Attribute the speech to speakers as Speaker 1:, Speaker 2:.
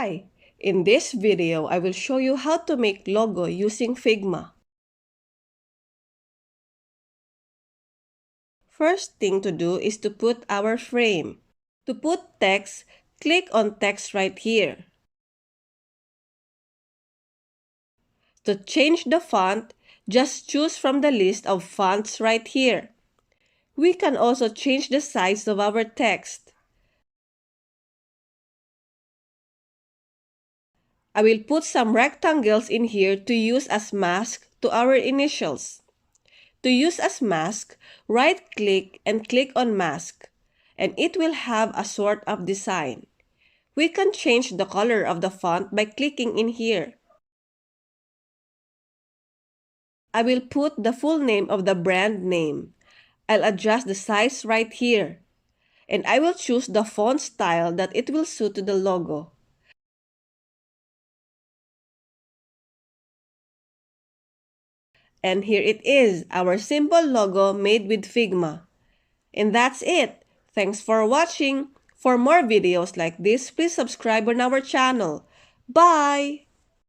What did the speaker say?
Speaker 1: Hi! In this video, I will show you how to make logo using Figma. First thing to do is to put our frame. To put text, click on text right here. To change the font, just choose from the list of fonts right here. We can also change the size of our text. I will put some rectangles in here to use as mask to our initials. To use as mask, right-click and click on mask, and it will have a sort of design. We can change the color of the font by clicking in here. I will put the full name of the brand name. I'll adjust the size right here. And I will choose the font style that it will suit to the logo. And here it is, our simple logo made with Figma. And that's it. Thanks for watching. For more videos like this, please subscribe on our channel. Bye!